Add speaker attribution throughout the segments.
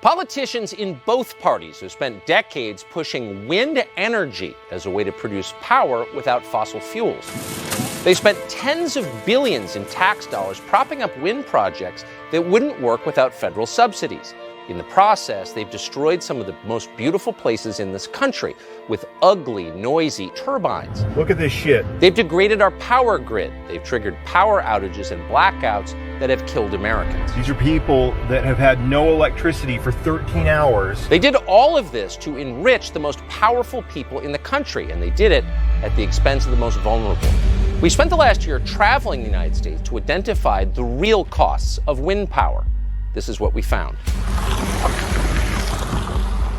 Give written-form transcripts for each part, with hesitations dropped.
Speaker 1: Politicians in both parties have spent decades pushing wind energy as a way to produce power without fossil fuels. They spent tens of billions in tax dollars propping up wind projects that wouldn't work without federal subsidies. In the process, they've destroyed some of the most beautiful places in this country with ugly, noisy turbines.
Speaker 2: Look at this shit.
Speaker 1: They've degraded our power grid. They've triggered power outages and blackouts that have killed Americans.
Speaker 2: These are people that have had no electricity for 13 hours.
Speaker 1: They did all of this to enrich the most powerful people in the country, and they did it at the expense of the most vulnerable. We spent the last year traveling the United States to identify the real costs of wind power. This is what we found.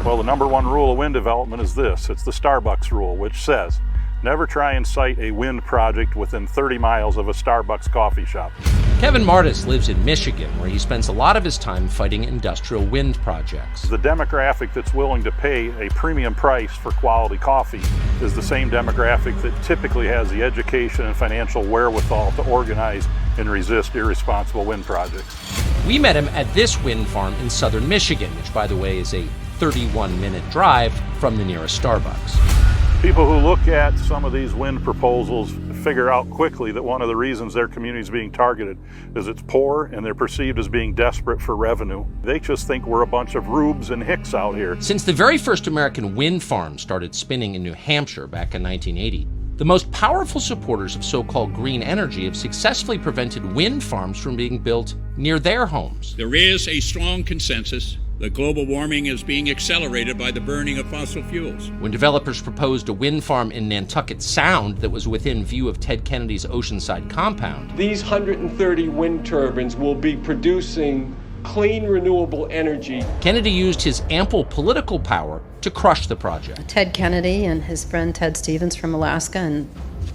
Speaker 3: Well, the number one rule of wind development is this. It's the Starbucks rule, which says, never try and site a wind project within 30 miles of a Starbucks coffee shop.
Speaker 1: Kevin Martis lives in Michigan, where he spends a lot of his time fighting industrial wind projects.
Speaker 3: The demographic that's willing to pay a premium price for quality coffee is the same demographic that typically has the education and financial wherewithal to organize and resist irresponsible wind projects.
Speaker 1: We met him at this wind farm in southern Michigan, which, by the way, is a 31-minute drive from the nearest Starbucks.
Speaker 3: People who look at some of these wind proposals figure out quickly that one of the reasons their community is being targeted is it's poor and they're perceived as being desperate for revenue. They just think we're a bunch of rubes and hicks out here.
Speaker 1: Since the very first American wind farm started spinning in New Hampshire back in 1980, the most powerful supporters of so-called green energy have successfully prevented wind farms from being built near their homes.
Speaker 4: There is a strong consensus that global warming is being accelerated by the burning of fossil fuels.
Speaker 1: When developers proposed a wind farm in Nantucket Sound that was within view of Ted Kennedy's Oceanside compound,
Speaker 5: these 130 wind turbines will be producing clean, renewable energy.
Speaker 1: Kennedy used his ample political power to crush the project.
Speaker 6: Ted Kennedy and his friend Ted Stevens from Alaska and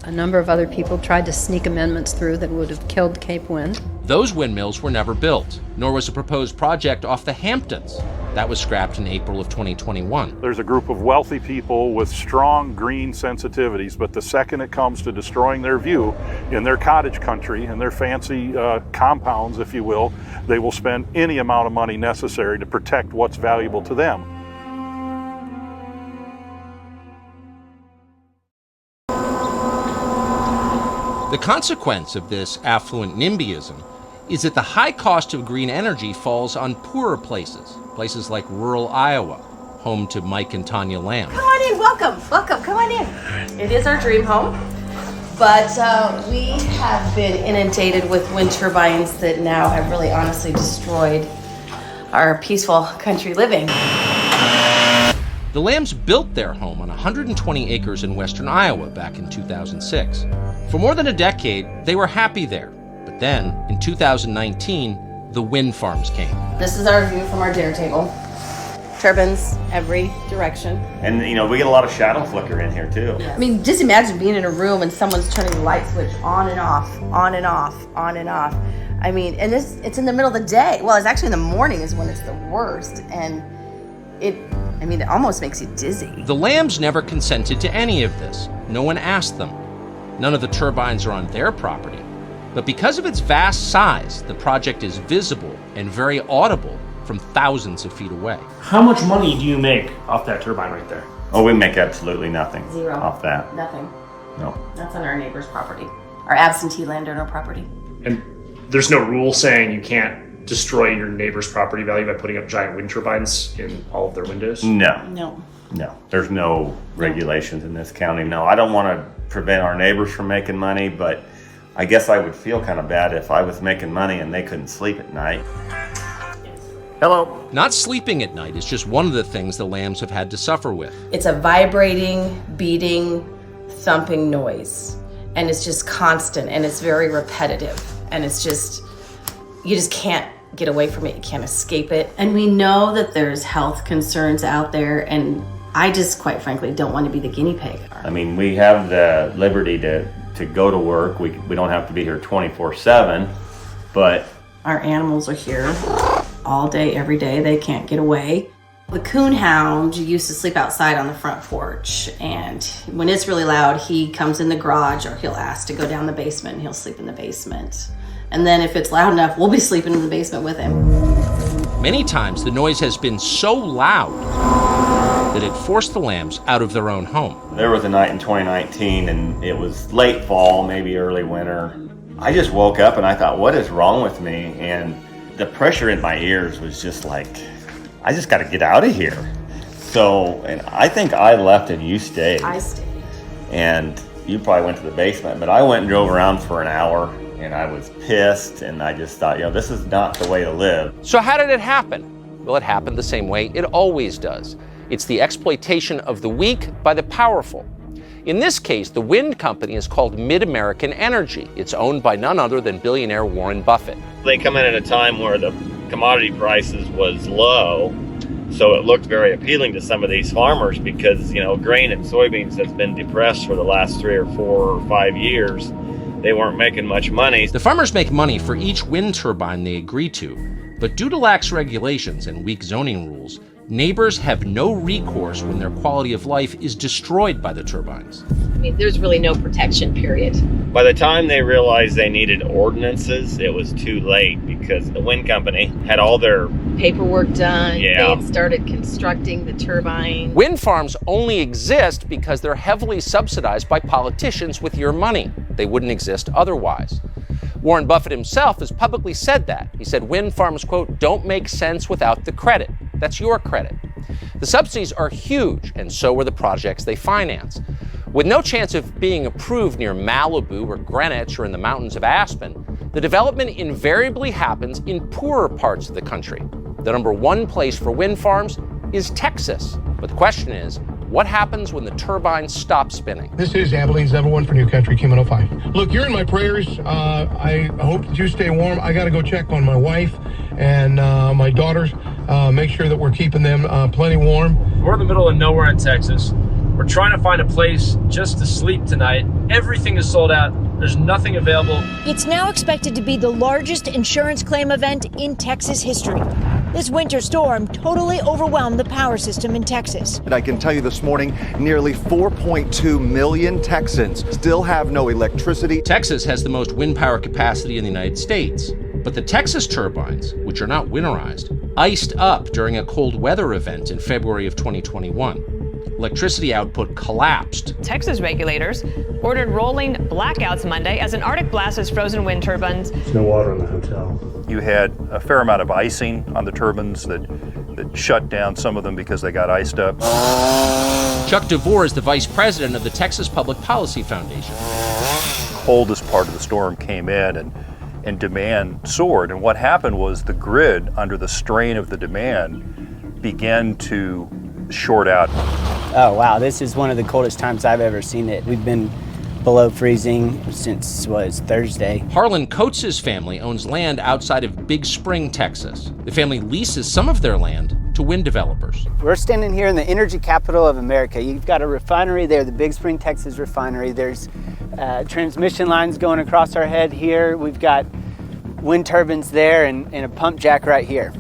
Speaker 6: a number of other people tried to sneak amendments through that would have killed Cape Wind.
Speaker 1: Those windmills were never built, nor was a proposed project off the Hamptons. That was scrapped in April of 2021.
Speaker 3: There's a group of wealthy people with strong green sensitivities, but the second it comes to destroying their view in their cottage country and their fancy compounds, if you will, they will spend any amount of money necessary to protect what's valuable to them.
Speaker 1: The consequence of this affluent NIMBYism is that the high cost of green energy falls on poorer places like rural Iowa, home to Mike and Tanya Lamb.
Speaker 7: Come on in, welcome, come on in. It is our dream home, but we have been inundated with wind turbines that now have really honestly destroyed our peaceful country living.
Speaker 1: The Lambs built their home on 120 acres in western Iowa back in 2006. For more than a decade, they were happy there. But then, in 2019, the wind farms came.
Speaker 7: This is our view from our dinner table. Turbines every direction.
Speaker 8: And you know, we get a lot of shadow flicker in here too.
Speaker 7: I mean, just imagine being in a room and someone's turning the light switch on and off, on and off, on and off. I mean, and it's in the middle of the day. Well, it's actually in the morning is when it's the worst. And it almost makes you dizzy.
Speaker 1: The Lambs never consented to any of this. No one asked them. None of the turbines are on their property. But because of its vast size, the project is visible and very audible from thousands of feet away.
Speaker 9: How much money do you make off that turbine right there?
Speaker 8: Oh, we make absolutely nothing.
Speaker 7: Zero.
Speaker 8: Off that.
Speaker 7: Nothing.
Speaker 8: No.
Speaker 7: That's on our neighbor's property. Our absentee landowner property.
Speaker 9: And there's no rule saying you can't destroy your neighbor's property value by putting up giant wind turbines in all of their windows?
Speaker 8: No. There's no regulations in this county. No, I don't want to prevent our neighbors from making money, but I guess I would feel kind of bad if I was making money and they couldn't sleep at night. Hello.
Speaker 1: Not sleeping at night is just one of the things the Lambs have had to suffer with.
Speaker 7: It's a vibrating, beating, thumping noise. And it's just constant and it's very repetitive. And it's just, you just can't get away from it. You can't escape it. And we know that there's health concerns out there, and I just, quite frankly, don't want to be the guinea pig.
Speaker 8: I mean, we have the liberty to go to work. We don't have to be here 24/7, but
Speaker 7: our animals are here all day, every day. They can't get away. The coonhound used to sleep outside on the front porch, and when it's really loud, he comes in the garage, or he'll ask to go down the basement, and he'll sleep in the basement. And then if it's loud enough, we'll be sleeping in the basement with him.
Speaker 1: Many times the noise has been so loud that it forced the lambs out of their own home.
Speaker 8: There was a night in 2019, and it was late fall, maybe early winter. I just woke up and I thought, what is wrong with me? And the pressure in my ears was just like, I just got to get out of here. So, and I think I left and you stayed.
Speaker 7: I stayed.
Speaker 8: And you probably went to the basement, but I went and drove around for an hour, and I was pissed, and I just thought, this is not the way to live.
Speaker 1: So how did it happen? Well, it happened the same way it always does. It's the exploitation of the weak by the powerful. In this case, the wind company is called Mid-American Energy. It's owned by none other than billionaire Warren Buffett.
Speaker 8: They come in at a time where the commodity prices was low, so it looked very appealing to some of these farmers because, grain and soybeans has been depressed for the last 3 or 4 or 5 years. They weren't making much money.
Speaker 1: The farmers make money for each wind turbine they agree to, but due to lax regulations and weak zoning rules, neighbors have no recourse when their quality of life is destroyed by the turbines.
Speaker 7: There's really no protection, period.
Speaker 8: By the time they realized they needed ordinances, it was too late because the wind company had all their
Speaker 7: paperwork done.
Speaker 8: Yeah.
Speaker 7: They had started constructing the turbine.
Speaker 1: Wind farms only exist because they're heavily subsidized by politicians with your money. They wouldn't exist otherwise. Warren Buffett himself has publicly said that. He said wind farms, quote, don't make sense without the credit. That's your credit. The subsidies are huge, and so are the projects they finance. With no chance of being approved near Malibu or Greenwich or in the mountains of Aspen, the development invariably happens in poorer parts of the country. The number one place for wind farms is Texas. But the question is, what happens when the turbines stop spinning?
Speaker 10: This is Abilene's number one for New Country, Q105. Look, you're in my prayers. I hope that you stay warm. I got to go check on my wife and my daughters, make sure that we're keeping them plenty warm.
Speaker 9: We're in the middle of nowhere in Texas. We're trying to find a place just to sleep tonight. Everything is sold out. There's nothing available.
Speaker 11: It's now expected to be the largest insurance claim event in Texas history. This winter storm totally overwhelmed the power system in Texas.
Speaker 12: And I can tell you this morning, nearly 4.2 million Texans still have no electricity.
Speaker 1: Texas has the most wind power capacity in the United States. But the Texas turbines, which are not winterized, iced up during a cold weather event in February of 2021. Electricity output collapsed.
Speaker 13: Texas regulators ordered rolling blackouts Monday as an Arctic blast has frozen wind turbines.
Speaker 9: There's no water in the hotel.
Speaker 3: You had a fair amount of icing on the turbines that shut down some of them because they got iced up.
Speaker 1: Chuck DeVore is the vice president of the Texas Public Policy Foundation.
Speaker 3: Coldest part of the storm came in and demand soared. And what happened was the grid, under the strain of the demand, began to short out.
Speaker 14: Oh wow, this is one of the coldest times I've ever seen it. We've been below freezing since Thursday.
Speaker 1: Harlan Coates' family owns land outside of Big Spring, Texas. The family leases some of their land to wind developers.
Speaker 14: We're standing here in the energy capital of America. You've got a refinery there, the Big Spring, Texas refinery. There's transmission lines going across our head here. We've got wind turbines there and a pump jack right here.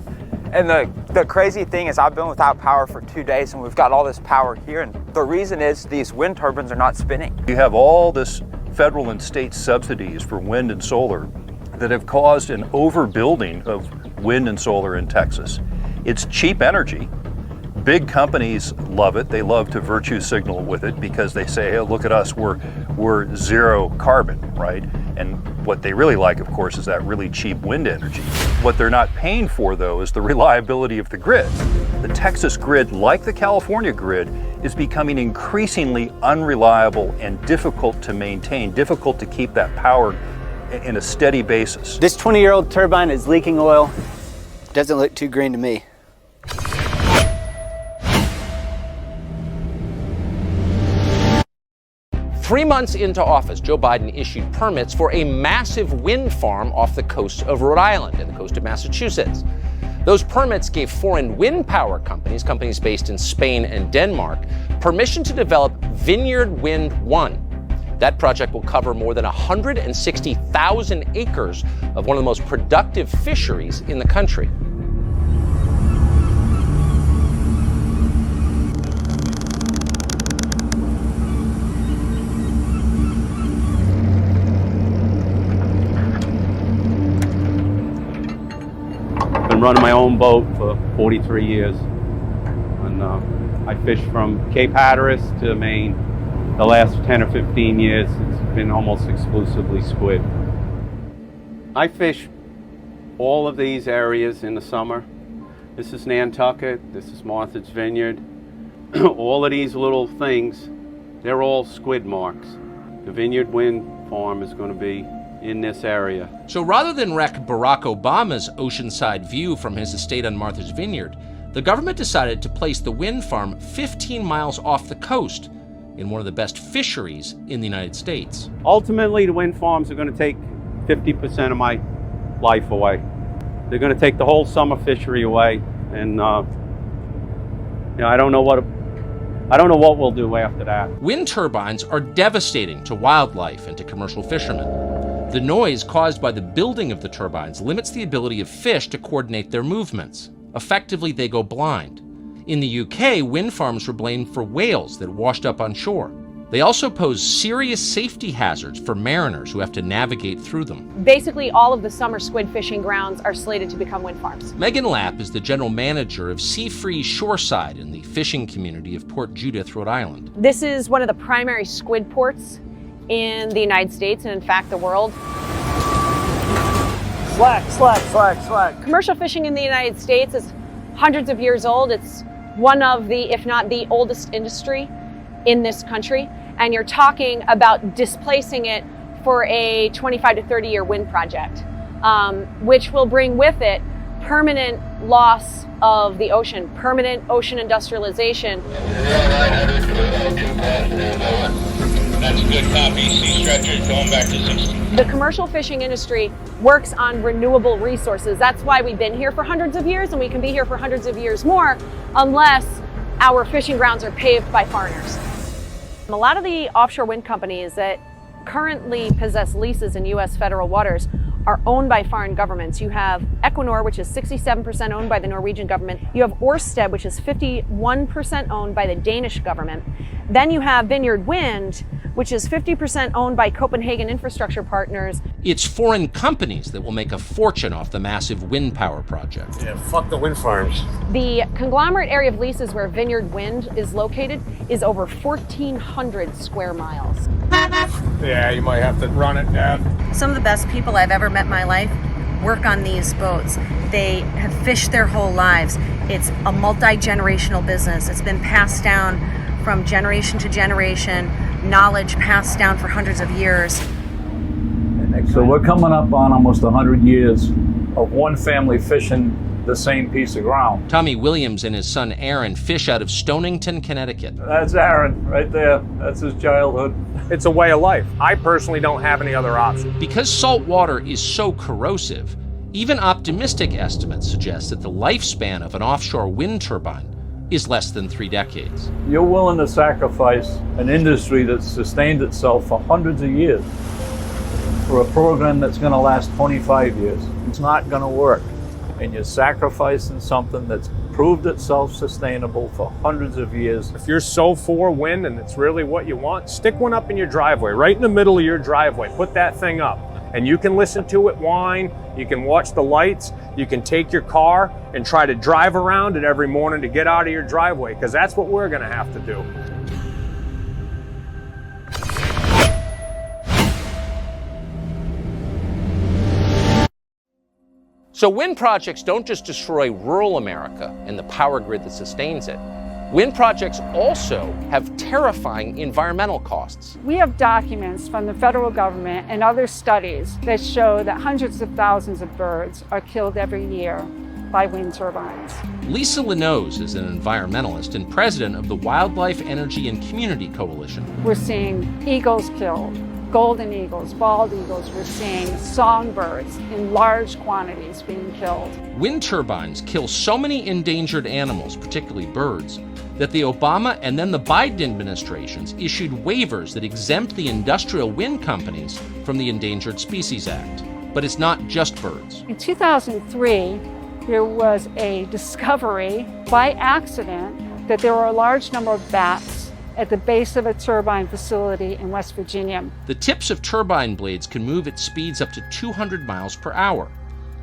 Speaker 15: And the crazy thing is I've been without power for 2 days and we've got all this power here, and the reason is these wind turbines are not spinning.
Speaker 3: You have all this federal and state subsidies for wind and solar that have caused an overbuilding of wind and solar in Texas. It's cheap energy. Big companies love it. They love to virtue signal with it because they say, hey, look at us, we're zero carbon, right? And what they really like, of course, is that really cheap wind energy. What they're not paying for, though, is the reliability of the grid. The Texas grid, like the California grid, is becoming increasingly unreliable and difficult to maintain, difficult to keep that power in a steady basis.
Speaker 14: This 20-year-old turbine is leaking oil. Doesn't look too green to me.
Speaker 1: Three months into office, Joe Biden issued permits for a massive wind farm off the coast of Rhode Island and the coast of Massachusetts. Those permits gave foreign wind power companies based in Spain and Denmark, permission to develop Vineyard Wind 1. That project will cover more than 160,000 acres of one of the most productive fisheries in the country.
Speaker 16: been running my own boat for 43 years. And I fish from Cape Hatteras to Maine. The last 10 or 15 years, it's been almost exclusively squid. I fish all of these areas in the summer. This is Nantucket, this is Martha's Vineyard. All of these little things, they're all squid marks. The Vineyard Wind farm is going to be in this area.
Speaker 1: So rather than wreck Barack Obama's oceanside view from his estate on Martha's Vineyard, the government decided to place the wind farm 15 miles off the coast in one of the best fisheries in the United States.
Speaker 16: Ultimately, the wind farms are going to take 50% of my life away. They're going to take the whole summer fishery away, and I don't know what we'll do after that.
Speaker 1: Wind turbines are devastating to wildlife and to commercial fishermen. The noise caused by the building of the turbines limits the ability of fish to coordinate their movements. Effectively, they go blind. In the UK, wind farms were blamed for whales that washed up on shore. They also pose serious safety hazards for mariners who have to navigate through them.
Speaker 13: Basically, all of the summer squid fishing grounds are slated to become wind farms.
Speaker 1: Megan Lapp is the general manager of Sea Free Shoreside in the fishing community of Port Judith, Rhode Island.
Speaker 13: This is one of the primary squid ports in the United States and in fact the world.
Speaker 14: Slack.
Speaker 13: Commercial fishing in the United States is hundreds of years old. It's one of the, if not the oldest industry in this country. And you're talking about displacing it for a 25 to 30 year wind project, which will bring with it permanent loss of the ocean, permanent ocean industrialization.
Speaker 17: That's a good copy. Sea stretchers going back to 60.
Speaker 13: The commercial fishing industry works on renewable resources. That's why we've been here for hundreds of years, and we can be here for hundreds of years more unless our fishing grounds are paved by foreigners. A lot of the offshore wind companies that currently possess leases in U.S. federal waters are owned by foreign governments. You have Equinor, which is 67% owned by the Norwegian government. You have Ørsted, which is 51% owned by the Danish government. Then you have Vineyard Wind, which is 50% owned by Copenhagen Infrastructure Partners.
Speaker 1: It's foreign companies that will make a fortune off the massive wind power project.
Speaker 17: Yeah, fuck the wind farms.
Speaker 13: The conglomerate area of leases where Vineyard Wind is located is over 1,400 square miles.
Speaker 17: Yeah, you might have to run it down.
Speaker 18: Some of the best people I've ever met in my life work on these boats. They have fished their whole lives. It's a multi-generational business. It's been passed down from generation to generation, knowledge passed down for hundreds of years.
Speaker 19: So we're coming up on almost 100 years of one family fishing the same piece of ground.
Speaker 1: Tommy Williams and his son Aaron fish out of Stonington, Connecticut.
Speaker 19: That's Aaron right there. That's his childhood.
Speaker 17: It's a way of life. I personally don't have any other option.
Speaker 1: Because salt water is so corrosive, even optimistic estimates suggest that the lifespan of an offshore wind turbine is less than 3 decades.
Speaker 19: You're willing to sacrifice an industry that's sustained itself for hundreds of years for a program that's going to last 25 years. It's not going to work. And you're sacrificing something that's proved itself sustainable for hundreds of years.
Speaker 17: If you're so for wind and it's really what you want, stick one up in your driveway, right in the middle of your driveway. Put that thing up. And you can listen to it whine, you can watch the lights, you can take your car and try to drive around it every morning to get out of your driveway, because that's what we're going to have to do.
Speaker 1: So wind projects don't just destroy rural America and the power grid that sustains it. Wind projects also have terrifying environmental costs.
Speaker 20: We have documents from the federal government and other studies that show that hundreds of thousands of birds are killed every year by wind turbines.
Speaker 1: Lisa Linowes is an environmentalist and president of the Wildlife Energy and Community Coalition.
Speaker 20: We're seeing eagles killed, golden eagles, bald eagles. We're seeing songbirds in large quantities being killed.
Speaker 1: Wind turbines kill so many endangered animals, particularly birds, that the Obama and then the Biden administrations issued waivers that exempt the industrial wind companies from the Endangered Species Act. But it's not just birds.
Speaker 20: In 2003, there was a discovery by accident that there were a large number of bats at the base of a turbine facility in West Virginia.
Speaker 1: The tips of turbine blades can move at speeds up to 200 miles per hour.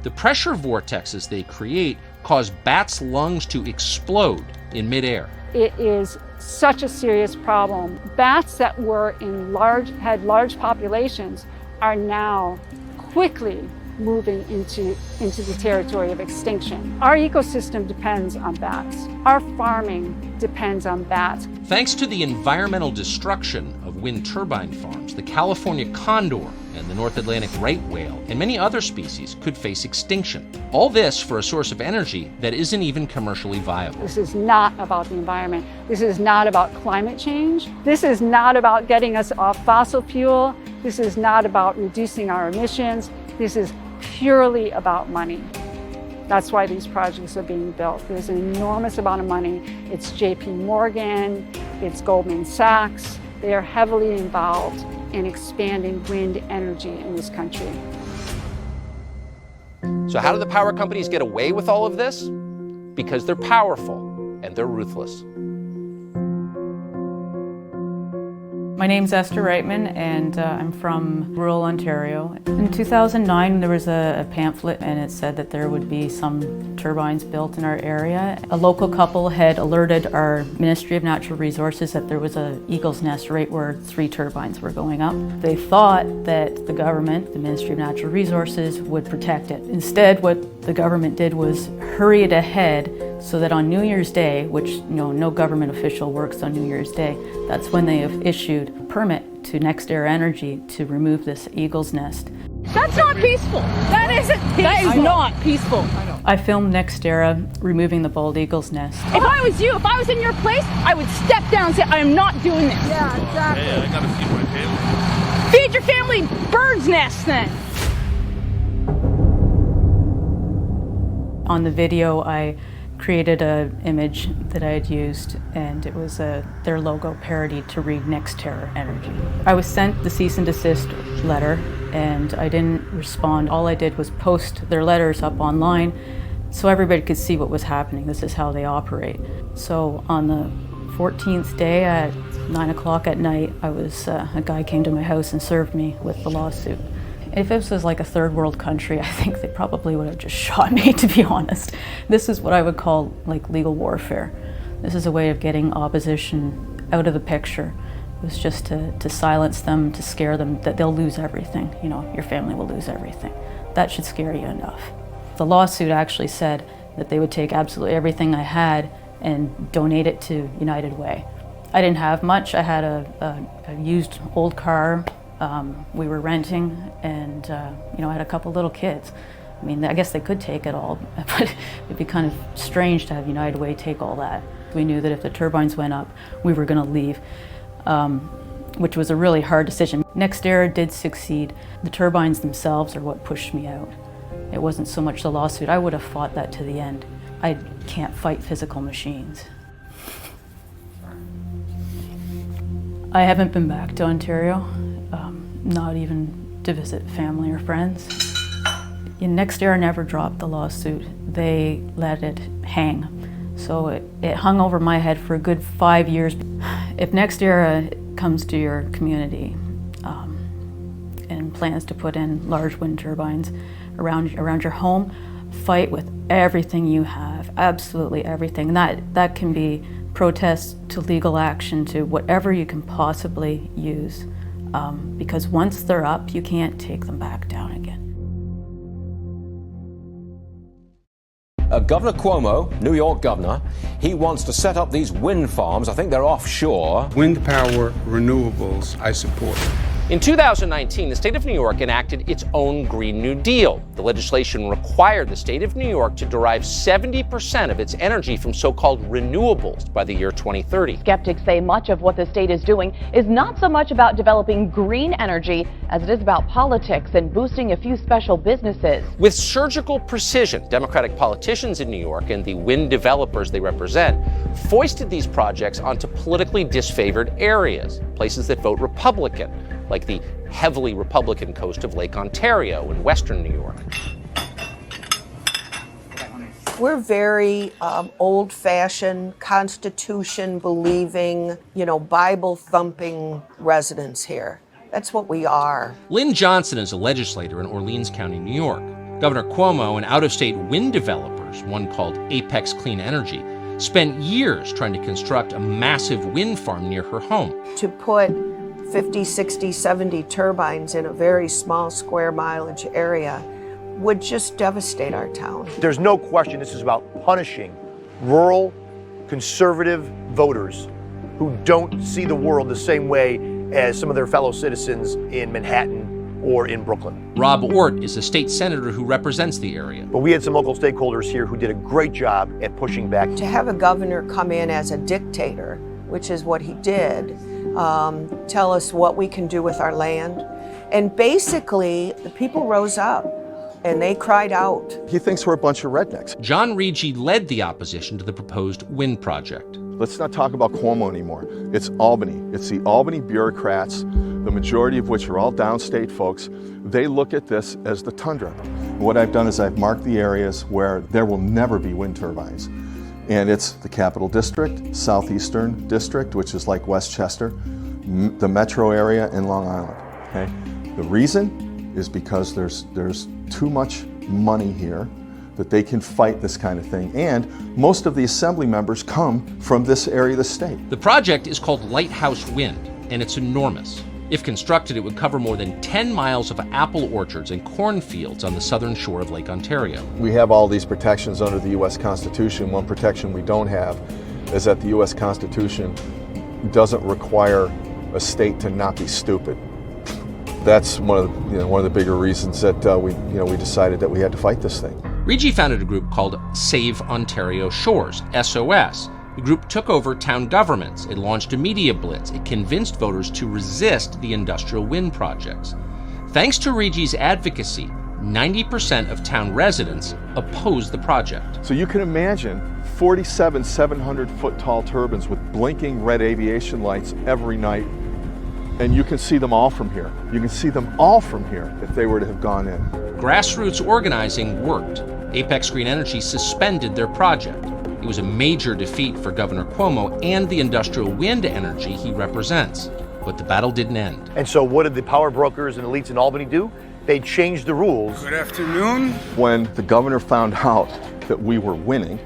Speaker 1: The pressure vortexes they create cause bats' lungs to explode in midair.
Speaker 20: It is such a serious problem. Bats that had large populations are now quickly moving into the territory of extinction. Our ecosystem depends on bats. Our farming depends on bats.
Speaker 1: Thanks to the environmental destruction of wind turbine farms, the California condor and the North Atlantic right whale and many other species could face extinction. All this for a source of energy that isn't even commercially viable.
Speaker 20: This is not about the environment. This is not about climate change. This is not about getting us off fossil fuel. This is not about reducing our emissions. This is purely about money. That's why these projects are being built. There's an enormous amount of money. It's JP Morgan, it's Goldman Sachs. They are heavily involved in expanding wind energy in this country.
Speaker 1: So how do the power companies get away with all of this? Because they're powerful and they're ruthless.
Speaker 21: My name's Esther Reitman, and I'm from rural Ontario. In 2009, there was a pamphlet, and it said that there would be some turbines built in our area. A local couple had alerted our Ministry of Natural Resources that there was an eagle's nest right where 3 turbines were going up. They thought that the government, the Ministry of Natural Resources, would protect it. Instead, what the government did was hurry it ahead so that on New Year's Day, which no government official works on New Year's Day, that's when they have issued a permit to NextEra Energy to remove this eagle's nest.
Speaker 22: That's not peaceful. That isn't peaceful. That is not peaceful.
Speaker 21: I filmed NextEra removing the bald eagle's nest.
Speaker 22: If I was you, if I was in your place, I would step down and say, I am not doing this. Yeah, exactly.
Speaker 23: Hey, I gotta feed my family.
Speaker 22: Feed your family birds' nests then.
Speaker 21: On the video, I created an image that I had used, and it was their logo parody to read NextEra Energy. I was sent the cease and desist letter, and I didn't respond. All I did was post their letters up online so everybody could see what was happening. This is how they operate. So on the 14th day at 9 o'clock at night, a guy came to my house and served me with the lawsuit. If this was like a third world country, I think they probably would have just shot me, to be honest. This is what I would call like legal warfare. This is a way of getting opposition out of the picture. It was just to silence them, to scare them that they'll lose everything. Your family will lose everything. That should scare you enough. The lawsuit actually said that they would take absolutely everything I had and donate it to United Way. I didn't have much. I had a used old car. We were renting, and I had a couple little kids. I mean, I guess they could take it all, but it'd be kind of strange to have United Way take all that. We knew that if the turbines went up, we were going to leave, which was a really hard decision. NextEra did succeed. The turbines themselves are what pushed me out. It wasn't so much the lawsuit. I would have fought that to the end. I can't fight physical machines. I haven't been back to Ontario. Not even to visit family or friends. NextEra never dropped the lawsuit. They let it hang. So it hung over my head for a good 5 years. If NextEra comes to your community and plans to put in large wind turbines around your home, fight with everything you have, absolutely everything. That can be protests to legal action to whatever you can possibly use. Because once they're up, you can't take them back down again.
Speaker 24: Governor Cuomo, New York governor, he wants to set up these wind farms. I think they're offshore.
Speaker 25: Wind power, renewables, I support.
Speaker 1: In 2019, the state of New York enacted its own Green New Deal. The legislation required the state of New York to derive 70% of its energy from so-called renewables by the year 2030.
Speaker 26: Skeptics say much of what the state is doing is not so much about developing green energy as it is about politics and boosting a few special businesses.
Speaker 1: With surgical precision, Democratic politicians in New York and the wind developers they represent foisted these projects onto politically disfavored areas, places that vote Republican, like the heavily Republican coast of Lake Ontario in western New York.
Speaker 27: We're very old-fashioned, Constitution-believing, Bible-thumping residents here. That's what we are.
Speaker 1: Lynn Johnson is a legislator in Orleans County, New York. Governor Cuomo and out-of-state wind developers, one called Apex Clean Energy, spent years trying to construct a massive wind farm near her home.
Speaker 27: To put 50, 60, 70 turbines in a very small square mileage area would just devastate our town.
Speaker 2: There's no question this is about punishing rural, conservative voters who don't see the world the same way as some of their fellow citizens in Manhattan or in Brooklyn.
Speaker 1: Rob Ort is a state senator who represents the area.
Speaker 2: But we had some local stakeholders here who did a great job at pushing back.
Speaker 27: To have a governor come in as a dictator, which is what he did, tell us what we can do with our land. And basically, the people rose up and they cried out.
Speaker 4: He thinks we're a bunch of rednecks.
Speaker 1: John Rigi led the opposition to the proposed wind project.
Speaker 4: Let's not talk about Cuomo anymore. It's Albany. It's the Albany bureaucrats, the majority of which are all downstate folks. They look at this as the tundra. What I've done is I've marked the areas where there will never be wind turbines. And it's the Capital District, Southeastern District, which is like Westchester, the metro area, and Long Island. Okay? The reason is because there's too much money here that they can fight this kind of thing. And most of the assembly members come from this area of the state.
Speaker 1: The project is called Lighthouse Wind, and it's enormous. If constructed, it would cover more than 10 miles of apple orchards and cornfields on the southern shore of Lake Ontario.
Speaker 4: We have all these protections under the U.S. Constitution. One protection we don't have is that the U.S. Constitution doesn't require a state to not be stupid. That's one of the bigger reasons that we decided that we had to fight this thing.
Speaker 1: Rigi founded a group called Save Ontario Shores, SOS. The group took over town governments. It launched a media blitz. It convinced voters to resist the industrial wind projects. Thanks to Rigi's advocacy, 90% of town residents opposed the project.
Speaker 4: So you can imagine 47 700-foot tall turbines with blinking red aviation lights every night. And you can see them all from here. You can see them all from here if they were to have gone in.
Speaker 1: Grassroots organizing worked. Apex Green Energy suspended their project. It was a major defeat for Governor Cuomo and the industrial wind energy he represents. But the battle didn't end.
Speaker 2: And so what did the power brokers and elites in Albany do? They changed the rules.
Speaker 25: Good afternoon.
Speaker 4: When the governor found out that we were winning,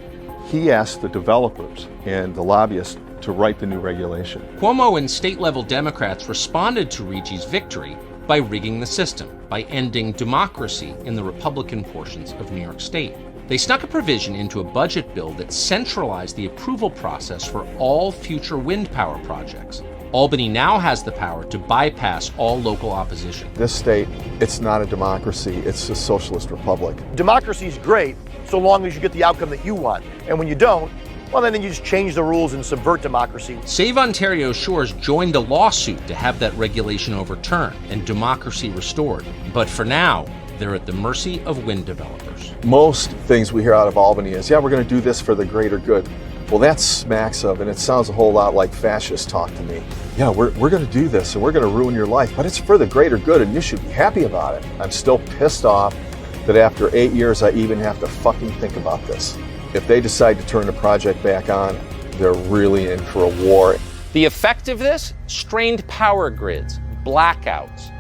Speaker 4: he asked the developers and the lobbyists to write the new regulation.
Speaker 1: Cuomo and state-level Democrats responded to Rigi's victory by rigging the system, by ending democracy in the Republican portions of New York State. They snuck a provision into a budget bill that centralized the approval process for all future wind power projects. Albany now has the power to bypass all local opposition.
Speaker 4: This state, it's not a democracy, it's a socialist republic.
Speaker 2: Democracy is great so long as you get the outcome that you want. And when you don't, well, then you just change the rules and subvert democracy.
Speaker 1: Save Ontario Shores joined a lawsuit to have that regulation overturned and democracy restored. But for now, they're at the mercy of wind developers.
Speaker 4: Most things we hear out of Albany is, yeah, we're going to do this for the greater good. Well, that smacks of, and it sounds a whole lot like fascist talk to me. Yeah, we're going to do this, and we're going to ruin your life, but it's for the greater good, and you should be happy about it. I'm still pissed off that after 8 years, I even have to fucking think about this. If they decide to turn the project back on, they're really in for a war.
Speaker 1: The effect of this? Strained power grids, blackouts,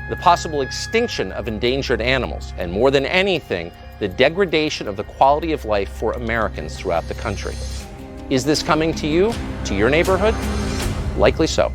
Speaker 1: the possible extinction of endangered animals, and more than anything, the degradation of the quality of life for Americans throughout the country. Is this coming to you, to your neighborhood? Likely so.